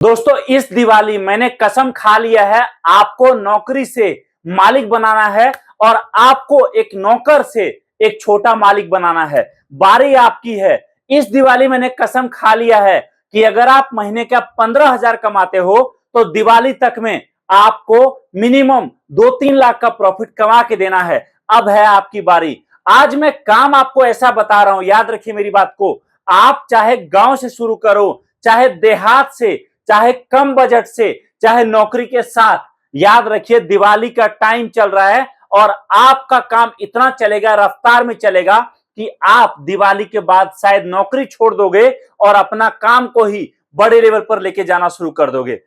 दोस्तों इस दिवाली मैंने कसम खा लिया है, आपको नौकरी से मालिक बनाना है और आपको एक नौकर से एक छोटा मालिक बनाना है। बारी आपकी है। इस दिवाली मैंने कसम खा लिया है कि अगर आप महीने का 15,000 कमाते हो तो दिवाली तक में आपको मिनिमम 2-3 लाख का प्रॉफिट कमा के देना है। अब है आपकी बारी। आज मैं काम आपको ऐसा बता रहा हूं, याद रखिए मेरी बात को। आप चाहे गांव से शुरू करो, चाहे देहात से, चाहे कम बजट से, चाहे नौकरी के साथ, याद रखिए दिवाली का टाइम चल रहा है और आपका काम इतना चलेगा, रफ्तार में चलेगा कि आप दिवाली के बाद शायद नौकरी छोड़ दोगे और अपना काम को ही बड़े लेवल पर लेके जाना शुरू कर दोगे।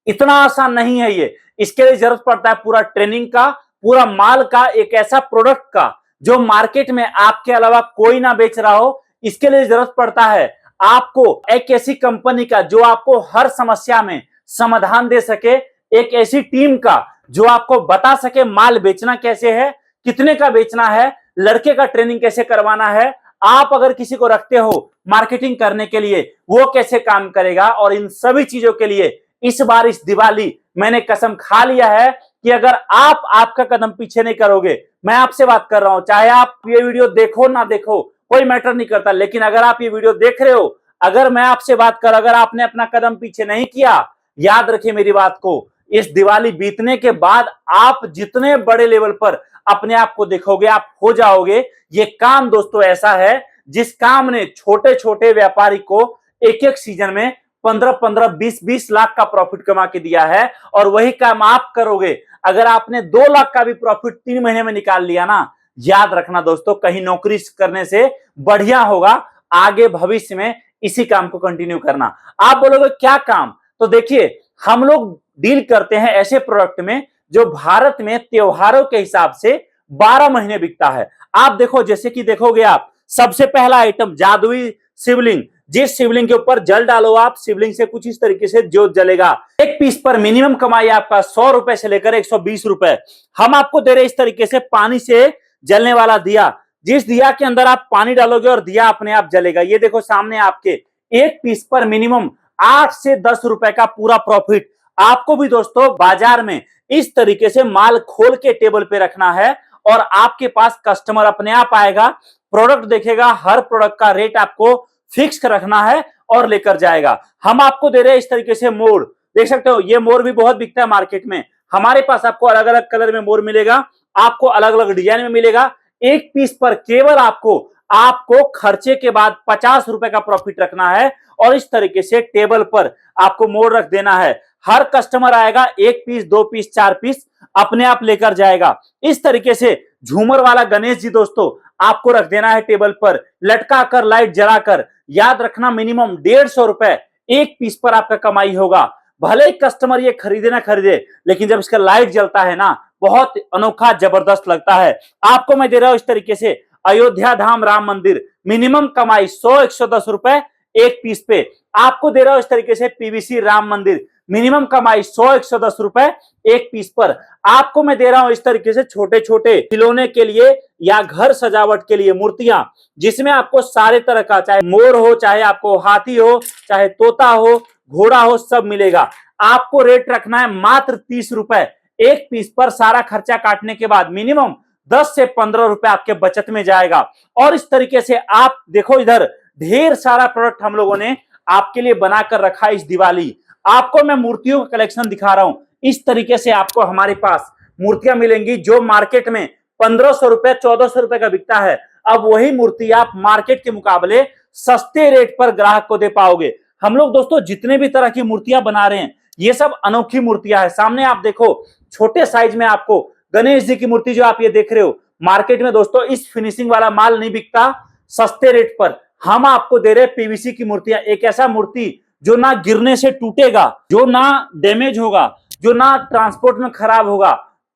इतना आसान नहीं है ये। इसके लिए जरूरत पड़ता है पूरा ट्रेनिंग का, पूरा माल का, एक ऐसा प्रोडक्ट का जो मार्केट में आपके अलावा कोई ना बेच रहा हो। इसके लिए जरूरत पड़ता है आपको एक ऐसी कंपनी का जो आपको हर समस्या में समाधान दे सके, एक ऐसी टीम का जो आपको बता सके माल बेचना कैसे है, कितने का बेचना है, लड़के का ट्रेनिंग कैसे करवाना है। आप अगर किसी को रखते हो मार्केटिंग करने के लिए, वो कैसे काम करेगा। और इन सभी चीजों के लिए इस बार इस दिवाली मैंने कसम खा लिया है कि अगर आप आपका कदम पीछे नहीं करोगे, मैं आपसे बात कर रहा हूं, चाहे आप ये वीडियो देखो ना देखो कोई मैटर नहीं करता, लेकिन अगर आप ये वीडियो देख रहे हो, अगर मैं आपसे बात कर, अगर आपने अपना कदम पीछे नहीं किया, याद रखिए मेरी बात को, इस दिवाली बीतने के बाद आप जितने बड़े लेवल पर अपने आप को देखोगे, आप हो जाओगे। ये काम दोस्तों ऐसा है जिस काम ने छोटे छोटे व्यापारी को एक एक सीजन में 15-15, 20-20 लाख का प्रॉफिट कमा के दिया है। और वही काम आप करोगे। अगर आपने 2 लाख का भी प्रॉफिट 3 महीने में निकाल लिया ना, याद रखना दोस्तों, कहीं नौकरी करने से बढ़िया होगा आगे भविष्य में इसी काम को कंटिन्यू करना। आप बोलोगे क्या काम? तो देखिए, हम लोग डील करते हैं ऐसे प्रोडक्ट में जो भारत में त्योहारों के हिसाब से 12 महीने बिकता है। आप देखो, जैसे कि देखोगे आप, सबसे पहला आइटम जादुई शिवलिंग। जिस शिवलिंग के ऊपर जल डालो आप, शिवलिंग से कुछ इस तरीके से ज्योत जलेगा। एक पीस पर मिनिमम कमाई आपका 100 रुपए से लेकर 120 रुपए। हम आपको दे रहे इस तरीके से पानी से जलने वाला दिया, जिस दिया के अंदर आप पानी डालोगे और दिया अपने आप जलेगा। ये देखो सामने आपके, एक पीस पर मिनिमम 8 से 10 रुपए का पूरा प्रॉफिट। आपको भी दोस्तों बाजार में इस तरीके से माल खोल के टेबल पे रखना है और आपके पास कस्टमर अपने आप आएगा, प्रोडक्ट देखेगा, हर प्रोडक्ट का रेट आपको फिक्स रखना है और लेकर जाएगा। हम आपको दे रहे हैं इस तरीके से मोर, देख सकते हो, ये मोर भी बहुत बिकता है मार्केट में। हमारे पास आपको अलग अलग कलर में मोर मिलेगा, आपको अलग अलग डिजाइन में मिलेगा। एक पीस पर केवल आपको खर्चे के बाद 50 रुपए का प्रॉफिट रखना है और इस तरीके से टेबल पर आपको मोर रख देना है। हर कस्टमर आएगा, 1 पीस, 2 पीस, 4 पीस अपने आप लेकर जाएगा। इस तरीके से झूमर वाला गणेश जी दोस्तों आपको रख देना है टेबल पर, लटका कर, लाइट जलाकर। याद रखना मिनिमम 150 रुपए एक पीस पर आपका कमाई होगा। भले ही कस्टमर ये खरीदे ना खरीदे, लेकिन जब इसका लाइट जलता है ना, बहुत अनोखा जबरदस्त लगता है। आपको मैं दे रहा हूं इस तरीके से अयोध्या धाम राम मंदिर, मिनिमम कमाई 100-110 रुपए एक पीस पे। आपको दे रहा हूं इस तरीके से पीवीसी राम मंदिर, मिनिमम कमाई 100-110 रुपए एक पीस पर। आपको मैं दे रहा हूं इस तरीके से छोटे छोटे खिलौने के लिए या घर सजावट के लिए मूर्तियां, जिसमें आपको सारे तरह का, चाहे मोर हो, चाहे आपको हाथी हो, चाहे तोता हो, घोड़ा हो, सब मिलेगा। आपको रेट रखना है मात्र 30 रुपए एक पीस पर। सारा खर्चा काटने के बाद मिनिमम 10 से 15 रुपए आपके बचत में जाएगा। और इस तरीके से आप देखो, इधर ढेर सारा प्रोडक्ट हम लोगों ने आपके लिए बनाकर रखा है इस दिवाली। आपको मैं मूर्तियों का कलेक्शन दिखा रहा हूं। इस तरीके से आपको हमारे पास मूर्तियां मिलेंगी जो मार्केट में 1500 रुपए, 1400 रुपए का बिकता है। अब वही मूर्ति आप मार्केट के मुकाबले सस्ते रेट पर ग्राहक को दे पाओगे। हम लोग दोस्तों जितने भी तरह की मूर्तियां बना रहे हैं, ये सब अनोखी मूर्तियां हैं। सामने आप देखो, छोटे साइज में आपको गणेश जी की मूर्ति जो आप ये देख रहे हो, मार्केट में दोस्तों इस फिनिशिंग वाला माल नहीं बिकता सस्ते रेट पर। हम आपको दे रहे हैं पीवीसी की मूर्तियां, एक ऐसा मूर्ति जो ना गिरने से टूटेगा, जो ना डैमेज होगा, जो ना ट्रांसपोर्ट में खराब होगा।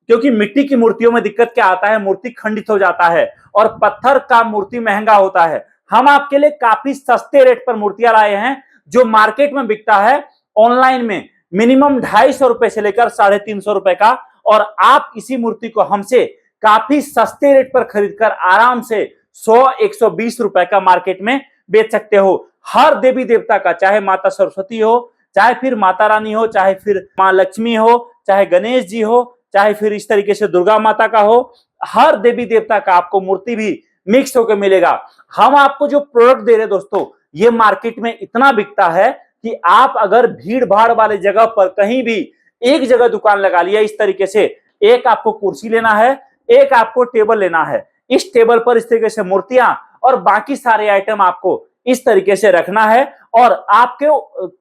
क्योंकि मिट्टी की मूर्तियों में दिक्कत क्या आता है, मूर्ति खंडित हो जाता है और पत्थर का मूर्ति महंगा होता है। हम आपके लिए काफी सस्ते रेट पर मूर्तियां लाए हैं जो मार्केट में बिकता है ऑनलाइन में मिनिमम 250 रुपए से लेकर 350 रुपए का। और आप इसी मूर्ति को हमसे काफी सस्ते रेट पर खरीदकर आराम से 100-120 रुपए का मार्केट में बेच सकते हो। हर देवी देवता का, चाहे माता सरस्वती हो, चाहे फिर माता रानी हो, चाहे फिर माँ लक्ष्मी हो, चाहे गणेश जी हो, चाहे फिर इस तरीके से दुर्गा माता का हो, हर देवी देवता का आपको मूर्ति भी मिक्स होकर मिलेगा। हम आपको जो प्रोडक्ट दे रहे हैं दोस्तों, ये मार्केट में इतना बिकता है कि आप अगर भीड़ भाड़ वाले जगह पर कहीं भी एक जगह दुकान लगा लिया इस तरीके से, एक आपको कुर्सी लेना है, एक आपको टेबल लेना है, इस टेबल पर इस तरीके से मूर्तियां और बाकी सारे आइटम आपको इस तरीके से रखना है, और आपके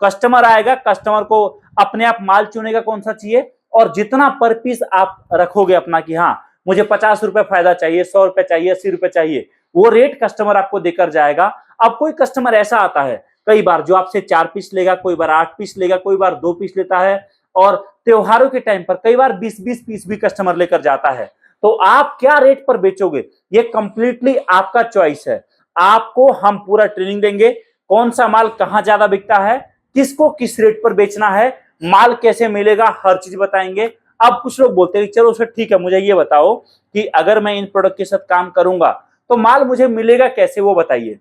कस्टमर आएगा, कस्टमर को अपने आप माल चुनेगा कौन सा चाहिए, और जितना पर पीस आप रखोगे अपना कि हाँ मुझे 50 रुपए फायदा चाहिए, 100 रुपए चाहिए, 80 रुपए चाहिए, वो रेट कस्टमर आपको देकर जाएगा। अब कोई कस्टमर ऐसा आता है कई बार जो आपसे 4 पीस लेगा, कोई बार 8 पीस लेगा, कोई बार 2 पीस लेता है, और त्योहारों के टाइम पर कई बार 20-20 पीस भी कस्टमर लेकर जाता है। तो आप क्या रेट पर बेचोगे, ये कंप्लीटली आपका चॉइस है। आपको हम पूरा ट्रेनिंग देंगे, कौन सा माल कहां ज्यादा बिकता है, किसको किस रेट पर बेचना है, माल कैसे मिलेगा, हर चीज बताएंगे। अब कुछ लोग बोलते हैं चलो सर ठीक है, मुझे ये बताओ कि अगर मैं इन प्रोडक्ट के साथ काम करूंगा तो माल मुझे मिलेगा कैसे, वो बताइए।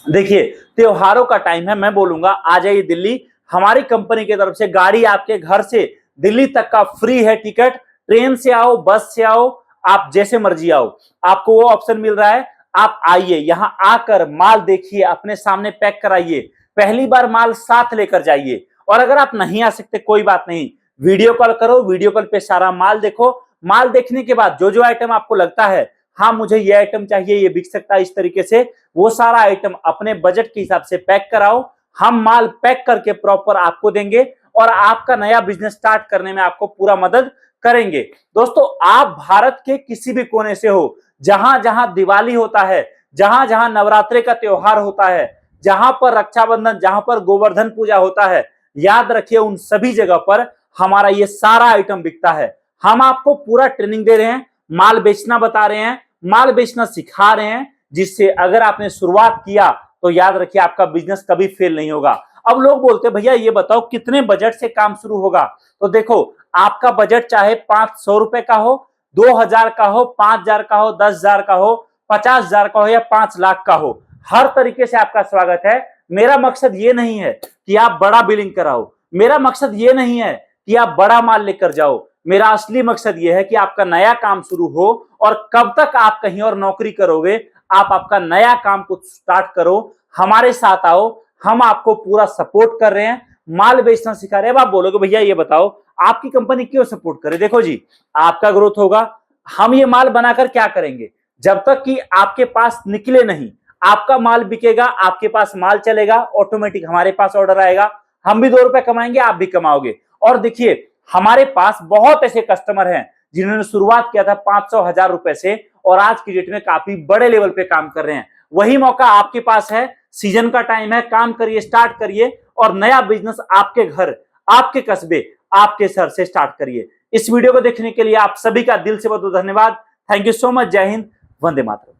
देखिए त्योहारों का टाइम है, मैं बोलूंगा आ जाइए दिल्ली, हमारी कंपनी की तरफ से गाड़ी आपके घर से दिल्ली तक का फ्री है टिकट। ट्रेन से आओ, बस से आओ, आप जैसे मर्जी आओ, आपको वो ऑप्शन मिल रहा है। आप आइए, यहां आकर माल देखिए, अपने सामने पैक कराइए, पहली बार माल साथ लेकर जाइए। और अगर आप नहीं आ सकते कोई बात नहीं, वीडियो कॉल करो, वीडियो कॉल पे सारा माल देखो। माल देखने के बाद जो जो आइटम आपको लगता है हाँ मुझे ये आइटम चाहिए, ये बिक सकता है इस तरीके से, वो सारा आइटम अपने बजट के हिसाब से पैक कराओ। हम माल पैक करके प्रॉपर आपको देंगे और आपका नया बिजनेस स्टार्ट करने में आपको पूरा मदद करेंगे। दोस्तों आप भारत के किसी भी कोने से हो, जहां जहां दिवाली होता है, जहां जहां नवरात्रि का त्योहार होता है, जहां पर रक्षाबंधन, जहां पर गोवर्धन पूजा होता है, याद रखिए उन सभी जगह पर हमारा ये सारा आइटम बिकता है। हम आपको पूरा ट्रेनिंग दे रहे हैं, माल बेचना बता रहे हैं, माल बेचना सिखा रहे हैं, जिससे अगर आपने शुरुआत किया तो याद रखिए आपका बिजनेस कभी फेल नहीं होगा। अब लोग बोलते हैं भैया ये बताओ कितने बजट से काम शुरू होगा। तो देखो आपका बजट चाहे 500 रुपए का हो, 2000 का हो, 5000 का हो, 10,000 का हो, 50,000 का हो या 5 लाख का हो, हर तरीके से आपका स्वागत है। मेरा मकसद ये नहीं है कि आप बड़ा बिलिंग कराओ, मेरा मकसद ये नहीं है कि आप बड़ा माल लेकर जाओ। मेरा असली मकसद यह है कि आपका नया काम शुरू हो, और कब तक आप कहीं और नौकरी करोगे, आप आपका नया काम कुछ स्टार्ट करो, हमारे साथ आओ, हम आपको पूरा सपोर्ट कर रहे हैं, माल बेचना सिखा रहे हैं। अब आप बोलोगे भैया ये बताओ आपकी कंपनी क्यों सपोर्ट करे। देखो जी, आपका ग्रोथ होगा, हम ये माल बनाकर क्या करेंगे, जब तक कि आपके पास निकले नहीं, आपका माल बिकेगा, आपके पास माल चलेगा, ऑटोमेटिक हमारे पास ऑर्डर आएगा, हम भी 2 रुपए कमाएंगे, आप भी कमाओगे। और देखिए हमारे पास बहुत ऐसे कस्टमर हैं जिन्होंने शुरुआत किया था 500-1000 रुपए से, और आज की डेट में काफी बड़े लेवल पे काम कर रहे हैं। वही मौका आपके पास है, सीजन का टाइम है, काम करिए, स्टार्ट करिए, और नया बिजनेस आपके घर, आपके कस्बे, आपके शहर से स्टार्ट करिए। इस वीडियो को देखने के लिए आप सभी का दिल से बहुत बहुत धन्यवाद। Thank you so much. जय हिंद, वंदे मातरम।